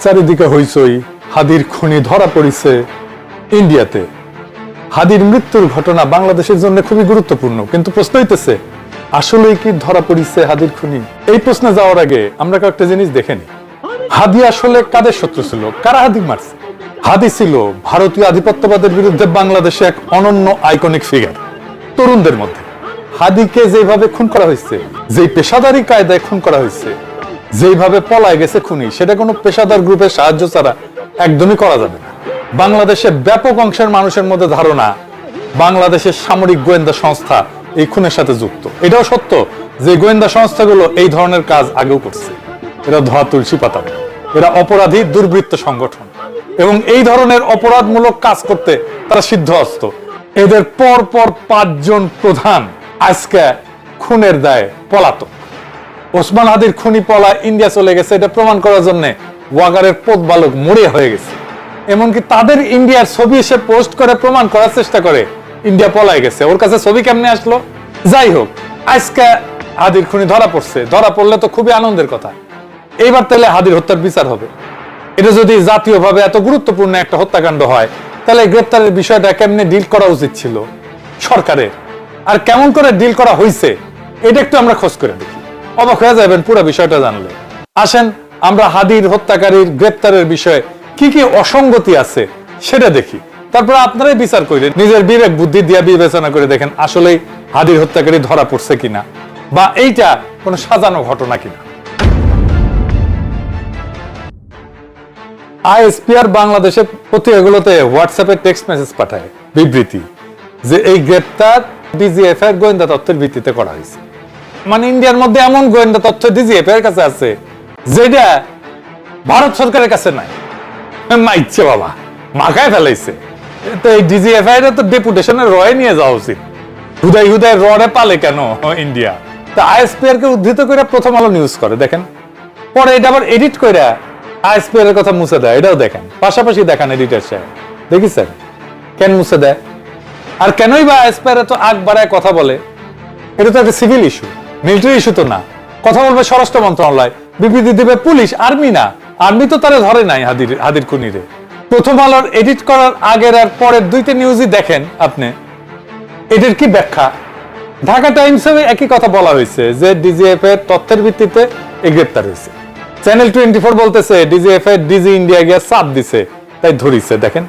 চারিদিকে হইচই, হাদির খুনি ধরা পড়িছে ইন্ডিয়াতে। হাদির মৃত্যুর ঘটনা বাংলাদেশের জন্য খুবই গুরুত্বপূর্ণ, কিন্তু প্রশ্ন হইতেছে আসলেই কি ধরা পড়িছে হাদির খুনি? এই প্রশ্নে যাওয়ার আগে আমরা কয়েকটা জিনিস দেখে নিই। হাদি আসলে কাদের শত্রু ছিল? কারা হাদি মারছে? হাদি ছিল ভারতীয় আধিপত্যবাদের বিরুদ্ধে বাংলাদেশে এক অনন্য আইকনিক ফিগার। তরুণদের মধ্যে হাদিকে যেভাবে খুন করা হয়েছে, যেই পেশাদারি কায়দায় খুন করা হয়েছে, যেভাবে পলায় গেছে খুনি, সেটা কোনো পেশাদার গ্রুপের সাহায্য ছাড়া একদমই করা যাবে না। বাংলাদেশের ব্যাপক অংশের মানুষের মধ্যে ধারণা বাংলাদেশের সামরিক গোয়েন্দা সংস্থা এই খুনের সাথে যুক্ত। এটাও সত্য যে গোয়েন্দা সংস্থাগুলো এই ধরনের কাজ আগেও করছে। এরা ধোয়া তুলসী পাতা, এরা অপরাধী দুর্বৃত্ত সংগঠন এবং এই ধরনের অপরাধমূলক কাজ করতে তারা সিদ্ধহস্ত। এদের পর পর 5 জন প্রধান আজকে খুনের দায়ে পলাতক। ওসমান হাদির খুনি পলায় ইন্ডিয়া চলে গেছে, এটা প্রমাণ করার জন্য ওয়াগারের প্রতিবালক মরে হয়ে গেছে। এমনকি তাদের ইন্ডিয়ার ছবি এসে পোস্ট করে প্রমাণ করার চেষ্টা করে ইন্ডিয়া পলায় গেছে। ওর কাছে ছবি কেমনে আসলো? যাই হোক, আজকে হাদির খুনি ধরা পড়ছে। ধরা পড়লে তো খুবই আনন্দের কথা। এইবার তাহলে হাদির হত্যার বিচার হবে। এটা যদি জাতীয়ভাবে এত গুরুত্বপূর্ণ একটা হত্যাকাণ্ড হয়, তাহলে গ্রেপ্তারের বিষয়টা কেমনে ডিল করা উচিত ছিল সরকারের, আর কেমন করে ডিল করা হয়েছে, এটা একটু আমরা খোঁজ করে দেখি। অবাক হয়ে যাবেন পুরো বিষয়টা জানলে। আসেন আমরা হাদির হত্যাকারীর গ্রেপ্তারের বিষয়ে কি কি অসঙ্গতি আছে সেটা দেখি, তারপর আপনারাই বিচার করেন, নিজের বিবেক বুদ্ধি দিয়ে বিবেচনা করে দেখেন আসলেই হাদির হত্যাকারী ধরা পড়ছে কিনা, বা এইটা কোনো সাজানো ঘটনা কিনা। আইএসপিআর বাংলাদেশের পত্রিকাগুলোতে হোয়াটসঅ্যাপে টেক্সট মেসেজ পাঠায় বিবৃতি যে এই গ্রেপ্তার ডিজিএফ এর গোয়েন্দা তথ্যের ভিত্তিতে করা হয়েছে। মানে ইন্ডিয়ার মধ্যে এমন গোয়েন্দা তথ্য ডিজিএফ এর কাছে আছে যেটা ভারত সরকারের কাছে নাই। মাইচ্ছে বাবা, মাখায় ফেলাইছে। তো এই ডিজিএফ এর তো ডেপুটেশনের রয়ে নিয়ে যাওয়া উচিত। হুদাই হুদাই রডে পালে কেন ইন্ডিয়া? তা আইএসপিআর কে উদ্ধৃত করে প্রথম আলো নিউজ করে, দেখেন। পরে এটা আবার এডিট করে আইএসপিআর এর কথা মুছে দেয়, এটাও দেখেন। পাশাপাশি দেখান এডিটর সাহেব, দেখিছেন কেন মুছে দেয়? আর কেনই বা আইএসপিআর এত আগ বাড়ায় কথা বলে? এটা তো একটা সিভিল ইস্যু, মিলিটারি ইস্যু তো না। কথা বলবে স্বরাষ্ট্র মন্ত্রণালয়, বিবৃতি দিবে পুলিশ, আর্মি না। আর্মি তো তারা ধরে নাই হাদির খুনিরে। প্রথম আলোর এডিট করার আগের আর পরের 2টা নিউজই দেখেন আপনি, এটার কি ব্যাখ্যা? ঢাকা টাইমসে একই কথা বলা হয়েছে যে ডিজিএফ এর তথ্যের ভিত্তিতে এই গ্রেপ্তার হয়েছে। চ্যানেল 24 বলতেছে ডিজিএফ এর ডিজি ইন্ডিয়া গিয়া চাপ দিছে, তাই ধরিছে। দেখেন,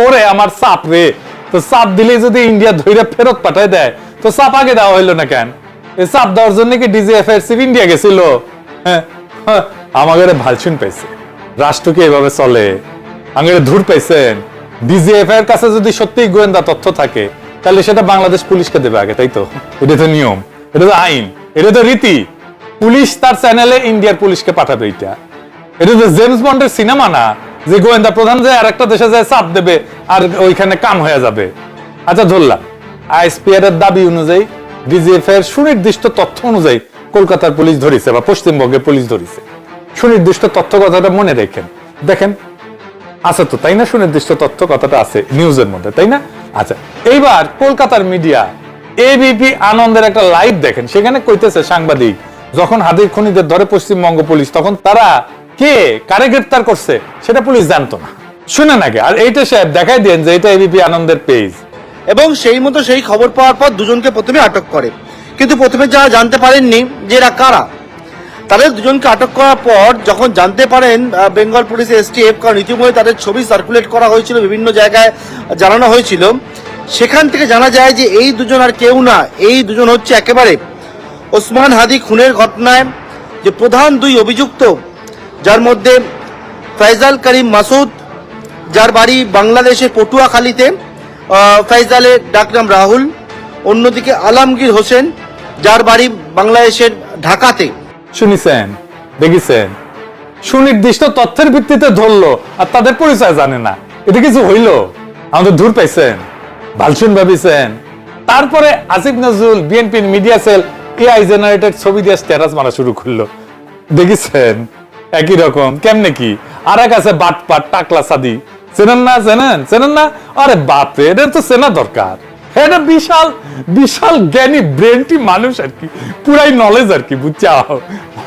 ওরে আমার চাপ রে, তো চাপ দিলে যদি ইন্ডিয়া ধরে ফেরত পাঠায় দেয়, তো চাপ আগে দেওয়া হইলো না কেন? এই চাপ দেওয়ার জন্য কি ডিজিএফ এর চিফ ইন্ডিয়া গেছিল? হ্যাঁ, আমাদের ভালছুন পাইছে। রাষ্ট্র কি এভাবে চলে? আমাদের ধুর পাইছেন। ডিজিএফ এর কাছে যদি সত্যি গোয়েন্দা তথ্য থাকে, তাহলে সেটা বাংলাদেশ পুলিশকে দেবে আগে, তাই তো? এটা তো নিয়ম, এটা তো আইন, এটা তো রীতি। পুলিশ তার চ্যানেলে ইন্ডিয়ার পুলিশকে পাঠাবে। এটা তো জেমস বন্ডের সিনেমা না যে গোয়েন্দা প্রধান যায় আর একটা দেশে যায় চাপ দেবে আর ওইখানে কাম হয়ে যাবে। আচ্ছা ধরলাম আইএসপিআর এর দাবি অনুযায়ী ডিজিএফ এর সুনির্দিষ্ট তথ্য অনুযায়ী কলকাতার পুলিশ ধরেছে বা পশ্চিমবঙ্গের পুলিশ ধরেছে। সুনির্দিষ্ট তথ্য কথাটা মনে রেখেন, দেখেন আছে তো, তাই না? সুনির্দিষ্ট তথ্য কথাটা আছে নিউজের মধ্যে, তাই না? আচ্ছা, এইবার কলকাতার মিডিয়া এবিপি আনন্দের একটা লাইভ দেখেন। সেখানে কইতেছে সাংবাদিক, যখন হাদির খুনিদের ধরে পশ্চিমবঙ্গ পুলিশ, তখন তারা কে কারে গ্রেফতার করছে সেটা পুলিশ জানতো না। শুনে নাকি? আর এইটা সাহেব দেখাই দেন যে এটা এবিপি আনন্দের পেজ। এবং সেই মতো সেই খবর পাওয়ার পর দুজনকে প্রথমে আটক করে, কিন্তু প্রথমে যারা জানতে পারেননি যে এরা কারা, তাদের দুজনকে আটক করার পর যখন জানতে পারেন বেঙ্গল পুলিশ এসটিএফ, কারণ ইতিমধ্যে তাদের ছবি সার্কুলেট করা হয়েছিল, বিভিন্ন জায়গায় জানানো হয়েছিল, সেখান থেকে জানা যায় যে এই দুজন আর কেউ না, এই দুজন হচ্ছে একেবারে ওসমান হাদি খুনের ঘটনায় যে প্রধান 2 অভিযুক্ত, যার মধ্যে ফয়জাল করিম মাসুদ, যার বাড়ি বাংলাদেশের পটুয়াখালীতে, ফয়জালের ডাকনাম রাহুল, অন্যদিকে আলমগীর হোসেন, যার বাড়ি বাংলাদেশের ঢাকাতে। শুনিছেন, দেখেছেন? সুনির্দিষ্ট তথ্যের ভিত্তিতে ধরলো আর তাদের পরিচয় জানে না। এটা কিছু হইল? আমাদের দূর পাইছেন, ভালসুন ভাবিছেন। তারপরে আসিফ নজরুল বিএনপির মিডিয়া সেল এআই জেনারেটেড ছবি দিয়ে স্ট্যাটাস মারা শুরু করলো, দেখেছেন? একই রকম কেমনে কি? আর এক আছে বাটপাট টাকলা সাদি, চেনেন না? চেনেন না? আরে বাপরে, এদের তো চেনা দরকার। এটা বিশাল বিশাল জ্ঞানী ব্রেনটি মানুষ আর কি, পুরাই নলেজ আর কি, বুঝছাও?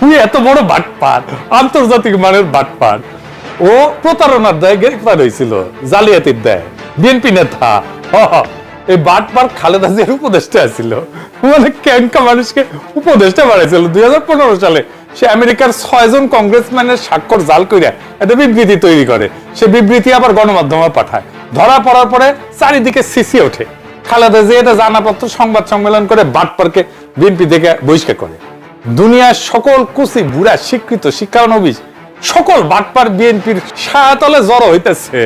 উনি এত বড় বাটপার, আন্তর্জাতিক মানের বাটপার। ও প্রতারণার দায়ে গ্রেফতার হয়েছিল, জালিয়াতির দায়ে, বিএনপি নেতা। এই বাটপার খালেদা জিয়ার উপদেষ্টা ছিল, মানে ক্যাঙ্কা মানুষকে উপদেষ্টা বানাইছিল 2015 সালে। সে আমেরিকার 6 জন কংগ্রেসম্যানের স্বাক্ষর জাল কইরা একটা বিবৃতি তৈরি করে, সে বিবৃতি আবার গণমাধ্যমে পাঠায়। ধরা পড়ার পরে চারিদিকে সিসি ওঠে। খালেদা জিয়া এটা জানাপত্র সংবাদ সম্মেলন করে বাটপারকে বিএনপি থেকে বহিষ্কার করে। দুনিয়ার সকল কুচি বুড়া স্বীকৃত শিক্ষানবিশ সকল বাটপার বিএনপির ছায়াতলে জড়ো হইতেছে।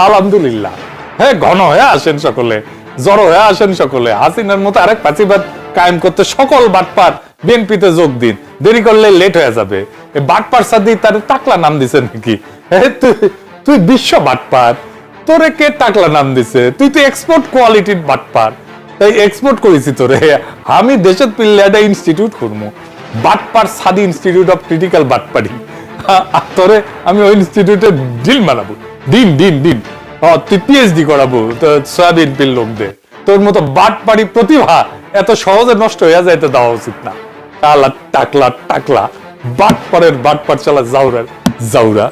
আলহামদুলিল্লাহ, হ্যাঁ, ঘন হয়ে আসেন সকলে, জড়ো হয়ে আসেন সকলে। হাসিনার মতো আরেক ফাঁসিবাদ কায়েম করতে সকল বাটপার বিএনপিতে যোগ দিন, দেরি করলে লেট হয়ে যাবে। বাটপার সাদি তার টাকলা নাম দিছে নাকি? তুই বিশ্ব বাটপার, তোরে কে টাকলা নাম দিছে? তুই তো এক্সপোর্ট কোয়ালিটির বাটপার, তাই এক্সপোর্ট করেছি তোরে। আমি দেশের পিল্লে একটা ইনস্টিটিউট করবো, বাটপার সাদি ইনস্টিটিউট অফ ক্রিটিক্যাল বাটপারি। তোরে আমি ওই ইনস্টিটিউটে ডিল বানাবো, দিন দিন দিন। তুই পিএইচডি করাবো সয়াবিন পিল লোকদের। তোর মতো বাটপারি প্রতিভা এত সহজে নষ্ট হয়ে যাইতে দেওয়া উচিত না। টাকলা টাকলা টাকলা বাটপারের বাটপার চালা জাউরার জাউরা।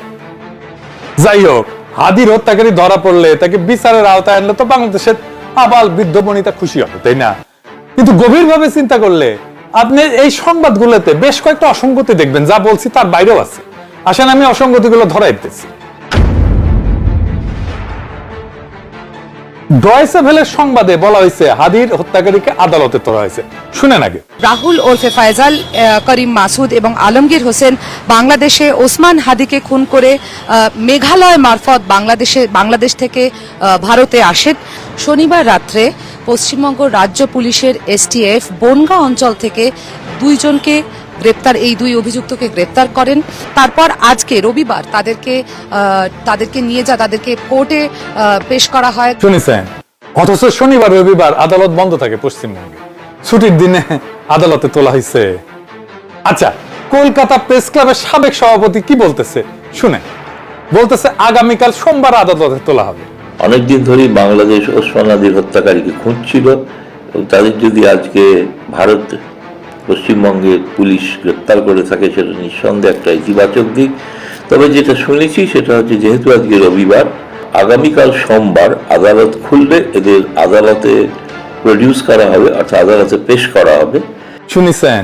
যাই হোক, হাদির হত্যাকারী ধরা পড়লে তাকে বিচারের আওতায় আনলে তো বাংলাদেশের আবাল বৃদ্ধ বনিতা খুশি হবে, তাই না? কিন্তু গভীরভাবে চিন্তা করলে আপনি এই সংবাদগুলোতে বেশ কয়েকটা অসঙ্গতি দেখবেন, যা বলছি তার বাইরেও আছে। আসেন আমি অসঙ্গতিগুলো ধরাই দিতেছি। ডয়েচে ভেলের সংবাদে বলা হয়েছে হাদির হত্যাকারীকে আদালতে তোলা হয়েছে। শুনেন আগে। রাহুল ওরফে ফায়জাল, করিম মাসুদ এবং আলমগীর হোসেন বাংলাদেশে ওসমান হাদিকে খুন করে মেঘালয় মারফত বাংলাদেশ থেকে ভারতে আসেন। শনিবার রাত্রে পশ্চিমবঙ্গ রাজ্য পুলিশের এসটিএফ বনগাঁ অঞ্চল থেকে এই দুই অভিযুক্তকে গ্রেপ্তার করেন। তারপর আজকে রবিবার তাদেরকে নিয়ে তাদেরকে কোর্টে পেশ করা হয়। শুনেছেন? অথচ শনিবার রবিবার আদালত বন্ধ থাকে পশ্চিমবঙ্গে, ছুটির দিনে আদালতে তোলা হয়েছে। আচ্ছা, কলকাতা প্রেস ক্লাবের সাবেক সভাপতি কি বলতেছে শুনে। বলতেছে আগামীকাল সোমবার আদালতে তোলা হবে। অনেকদিন ধরেই বাংলাদেশ ওসমান হাদির হত্যাকারীকে খুঁজছিল এবং তাদের যদি আজকে ভারত পশ্চিমবঙ্গের পুলিশ গ্রেপ্তার করে থাকে সেটা নিঃসন্দেহে একটা ইতিবাচক দিক। তবে যেটা শুনেছি সেটা হচ্ছে, যেহেতু আজকে রবিবার, আগামীকাল সোমবার আদালত খুললে এদের আদালতে প্রডিউস করা হবে, অর্থাৎ আদালতে পেশ করা হবে। শুনেছেন?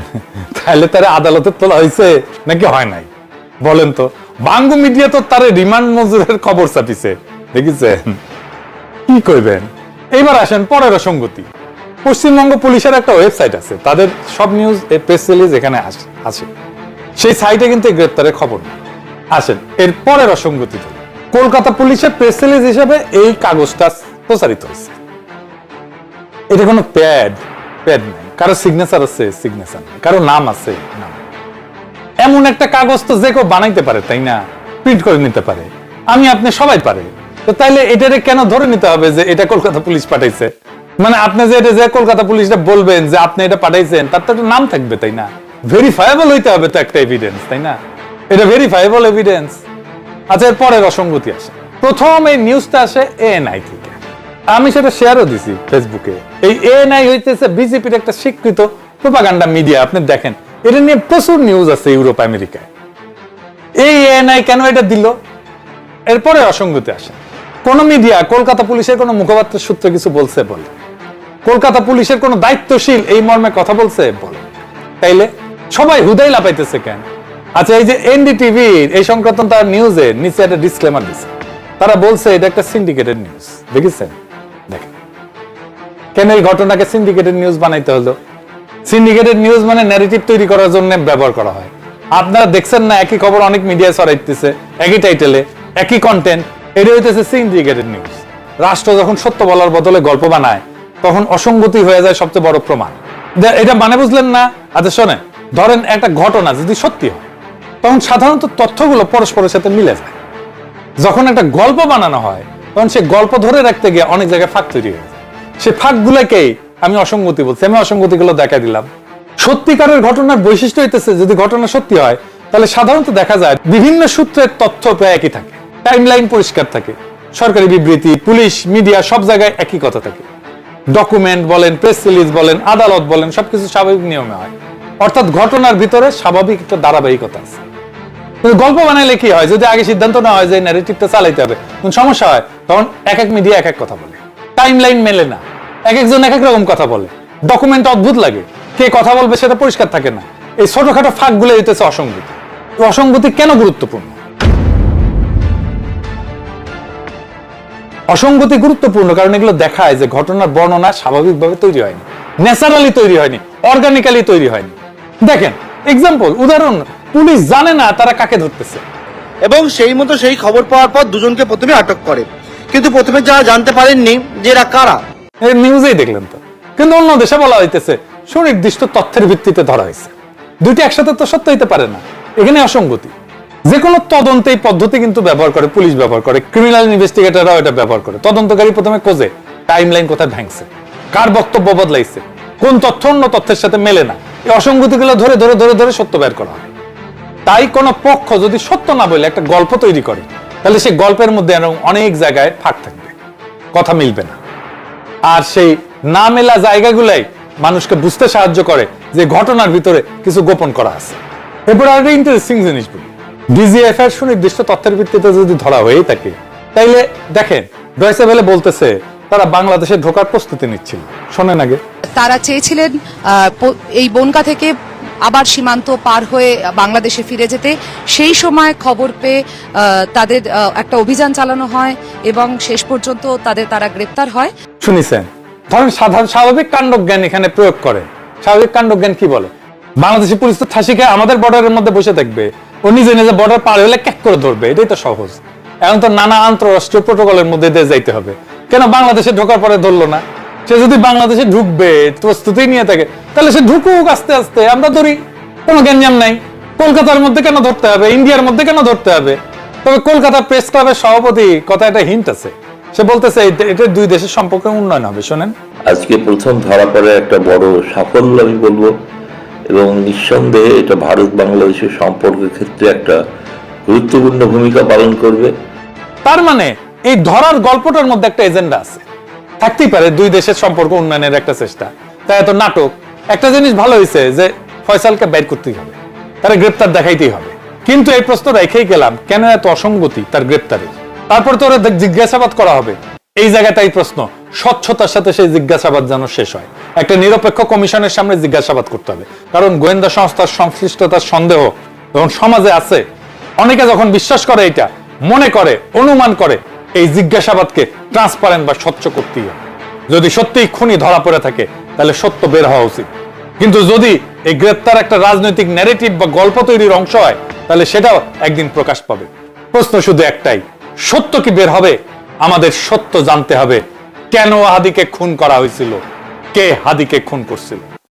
তাহলে তারা আদালতে তোলা হয়েছে নাকি হয় নাই বলেন তো? বাংলা মিডিয়া তো তার রিমান্ড মঞ্জুরের খবর ছাপিছে, দেখেছেন? কি কইবেন? এইবার আসেন পরের অসঙ্গতি। পশ্চিমবঙ্গ পুলিশের একটা ওয়েবসাইট আছে, তাদের সব নিউজ প্রেস রিলিজ এখানে আছে। সেই সাইটে কিন্তু গ্রেপ্তারের খবর নেই। আসেন এর পরের অসঙ্গতি। কলকাতা পুলিশের প্রেস রিলিজ হিসেবে এই কাগজটা প্রচারিত হয়েছে। এটা কোনো প্যাড নাই, কারো সিগনেচার আছে সিগনেচার নেই, কারো নাম আছে নাম। এমন একটা কাগজ তো যে কেউ বানাইতে পারে, তাই না? প্রিন্ট করে নিতে পারে, আমি আপনি সবাই পারে। তো তাইলে এটারে কেন ধরে নিতে হবে যে এটা কলকাতা পুলিশ পাঠাইছে? মানে আপনি যে এটা যে কলকাতা পুলিশটা বলবেন যে আপনি এটা পাঠাইছেন, তার তো একটা নাম থাকবে, তাই না? ভেরিফায়েবল হইতে হবে তো একটা এভিডেন্স, তাই না? এটা ভেরিফায়েবল এভিডেন্স। আচ্ছা, এর পরের অসঙ্গতি আসে। প্রথম এই নিউজটা আসে এএনআই থেকে, আমি সেটা শেয়ারও দিছি ফেসবুকে। এই এএনআই হইতেছে বিজেপির একটা স্বীকৃত প্রোপাগান্ডা মিডিয়া। আপনি দেখেন, এটা নিয়ে প্রচুর নিউজ আছে ইউরোপ আমেরিকায়। এই এএনআই কেন এটা দিল? এরপরে অসঙ্গতি আসে। কোন মিডিয়া কলকাতা পুলিশের কোন মুখপাত্রের সূত্রে কিছু বলছে বলে, কলকাতা পুলিশের কোন দায়িত্বশীল এই মর্মে কথা বলছে বলে, তাইলে সবাই হুদাই লাপাইতেছে কেন? আচ্ছা, এই যে এনডিটিভি এই সংক্রান্ত তার নিউজে নিচে একটা ডিসক্লেমার দিছে। তারা বলছে এটা একটা সিন্ডিকেটেড নিউজ। দেখেছেন? দেখেন কেন এই ঘটনাকে সিন্ডিকেটেড নিউজ বানাইতে হলো। সিন্ডিকেটেড নিউজ মানে ন্যারেটিভ তৈরি করার জন্য ব্যবহার করা হয়। আপনারা দেখছেন না, একই খবর অনেক মিডিয়ায় ছড়াইতেছে, একই টাইটেলে, একই কন্টেন্ট। এটা হইতেছে সিন্ডিকেটেড নিউজ। রাষ্ট্র যখন সত্য বলার বদলে গল্প বানায়, তখন অসঙ্গতি হয়ে যায় সবচেয়ে বড় প্রমাণ। এটা মানে বুঝলেন না? আচ্ছা শোনেন, ধরেন একটা ঘটনা যদি সত্যি হয়, তখন সাধারণত তথ্যগুলো পরস্পরের সাথে মিলে যায়। যখন একটা গল্প বানানো হয়, তখন সে গল্প ধরে রাখতে গিয়ে অনেক জায়গায় ফাঁক তৈরি হয়ে যায়। সে ফাঁকগুলোকেই আমি অসঙ্গতি বলছি। আমি অসঙ্গতিগুলো দেখা দিলাম। সত্যিকারের ঘটনার বৈশিষ্ট্য হইতেছে, যদি ঘটনা সত্যি হয়, তাহলে সাধারণত দেখা যায় বিভিন্ন সূত্রের তথ্য প্রায় একই থাকে, টাইমলাইন পরিষ্কার থাকে, সরকারি বিবৃতি, পুলিশ, মিডিয়া সব জায়গায় একই কথা থাকে। ডকুমেন্ট বলেন, প্রেস রিলিজ বলেন, আদালত বলেন, সবকিছু স্বাভাবিক নিয়মে হয়। অর্থাৎ ঘটনার ভিতরে স্বাভাবিক একটা ধারাবাহিকতা আছে। কিন্তু গল্প বানাইলে কি হয়, যদি আগে সিদ্ধান্ত না হয় যে ন্যারেটিভটা চালাইতে হবে, তখন সমস্যা হয়। তখন এক এক মিডিয়া এক এক কথা বলে, টাইম লাইন মেলে না, এক একজন এক এক রকম কথা বলে, ডকুমেন্ট অদ্ভুত লাগে, কে কথা বলবে সেটা পরিষ্কার থাকে না। এই ছোটখাটো ফাঁকগুলো হইতেছে অসঙ্গতি। অসঙ্গতি কেন গুরুত্বপূর্ণ? অসঙ্গতি গুরুত্বপূর্ণ কারণ এগুলো দেখায় যে ঘটনার বর্ণনা স্বাভাবিকভাবে তৈরি হয়নি, ন্যাচারালি তৈরি হয়নি, অর্গানিক্যালি তৈরি হয়নি। দেখেন এক্সাম্পল, উদাহরণ, পুলিশ জানে না তারা কাকে ধরতেছে, এবং সেই মতো সেই খবর পাওয়ার পর দুজনকে প্রথমে আটক করে, কিন্তু প্রথমে যারা জানতে পারেননি যে এরা কারা। নিউজেই দেখলেন তো। কিন্তু অন্য দেশে বলা হইতেছে সুনির্দিষ্ট তথ্যের ভিত্তিতে ধরা হয়েছে। দুইটি একসাথে তো সত্য হইতে পারে না, এখানে অসঙ্গতি। যে কোনো তদন্তে এই পদ্ধতি কিন্তু ব্যবহার করে, পুলিশ ব্যবহার করে, ক্রিমিনাল ইনভেস্টিগেটররাও এটা ব্যবহার করে। তদন্তকারী প্রথমে খোঁজে টাইম লাইন কোথায় ভাঙছে, কার বক্তব্য বদলাইছে, কোন তথ্য অন্য তথ্যের সাথে মেলে না, এই অসঙ্গতিগুলো ধরে ধরে ধরে ধরে সত্য বের করা হয়। তাই কোন পক্ষ যদি সত্য না বলে একটা গল্প তৈরি করে, তাহলে সেই গল্পের মধ্যে অনেক জায়গায় ফাঁক থাকবে, কথা মিলবে না। আর সেই না মেলা জায়গাগুলাই মানুষকে বুঝতে সাহায্য করে যে ঘটনার ভিতরে কিছু গোপন করা আছে। এরপর আর ইন্টারেস্টিং জিনিস বলি, ডিজিএফ এর সুনির্দিষ্ট তথ্যের ভিত্তিতে যদি ধরা হয়েই থাকে, তাইলে দেখেন ডয়েচে ভেলে বলতেছে তারা বাংলাদেশে ঢোকার প্রস্তুতি নিচ্ছিল। শোনেন আগে, তারা চেয়েছিলেন এই বনগা থেকে আবার সীমান্ত পার হয়ে বাংলাদেশে ফিরে যেতে। সেই সময় খবর পেয়ে তাদের একটা অভিযান চালানো হয় এবং শেষ পর্যন্ত তারা গ্রেপ্তার হয়। শুনিছেন? ধরেন সাধারণ স্বাভাবিক কাণ্ডজ্ঞান এখানে প্রয়োগ করে। স্বাভাবিক কাণ্ডজ্ঞান কি বলে? বাংলাদেশি পুলিশ তো ঠাসি খেয়ে আমাদের বর্ডারের মধ্যে বসে থাকবে, ও নিজে নিজে বর্ডার পার হলে ক্যাক করে ধরবে, এটাই তো সহজ। এখন তো নানা আন্তঃরাষ্ট্রীয় প্রোটোকলের মধ্যে দিয়ে যাইতে হবে। কেন বাংলাদেশে ঢোকার পরে ধরলো না? সে যদি বাংলাদেশে ঢুকবে প্রস্তুতি নিয়ে থাকে, তাহলে সে ঢুকুক আস্তে আস্তে, আমরা ধরি, কোনো গ্যাঞ্জাম নাই। কলকাতার মধ্যে কেন ধরতে হবে, ইন্ডিয়ার মধ্যে কেন ধরতে হবে? তবে কলকাতা প্রেস ক্লাবের সভাপতি কথা একটা হিন্ট আছে, সে বলতেছে এটা দুই দেশের সম্পর্কের উন্নয়ন হবে। শোনেন, আজকে প্রথম ধরা পড়ে একটা বড় সাফল্য আমি বলবো, এবং নিঃসন্দেহে এটা ভারত বাংলাদেশের সম্পর্কের ক্ষেত্রে একটা গুরুত্বপূর্ণ ভূমিকা পালন করবে। তার মানে এই ধরার গল্পটার মধ্যে একটা এজেন্ডা আছে, থাকতেই পারে দুই দেশের সম্পর্ক উন্নয়নের একটা চেষ্টা। তাই এত নাটক। একটা জিনিস ভালো হয়েছে যে ফয়সালকে বের করতেই হবে, তারা গ্রেপ্তার দেখাইতেই হবে। কিন্তু এই প্রশ্ন রেখেই গেলাম, কেন এত অসঙ্গতি তার গ্রেপ্তারে? তারপর তো ওরা জিজ্ঞাসাবাদ করা হবে। এই জায়গাটাই প্রশ্ন, স্বচ্ছতার সাথে সেই জিজ্ঞাসাবাদ যেন শেষ হয়। একটা নিরপেক্ষ কমিশনের সামনে জিজ্ঞাসাবাদ করতে হবে, কারণ গোয়েন্দা সংস্থার সংশ্লিষ্টতার সন্দেহ যখন সমাজে আছে, অনেকে যখন বিশ্বাস করে, এটা মনে করে, অনুমান করে, এই জিজ্ঞাসাবাদকে ট্রান্সপারেন্ট বা স্বচ্ছ করতেই হবে। যদি সত্যিই খুনি ধরা পড়ে থাকে, তাহলে সত্য বের হওয়া উচিত। কিন্তু যদি এই গ্রেপ্তার একটা রাজনৈতিক ন্যারেটিভ বা গল্প তৈরির অংশ হয়, তাহলে সেটাও একদিন প্রকাশ পাবে। প্রশ্ন শুধু একটাই, সত্য কি বের হবে? আমাদের সত্য জানতে হবে, কেন হাদিকে খুন করা হয়েছিল, কে হাদিকে খুন করছিল।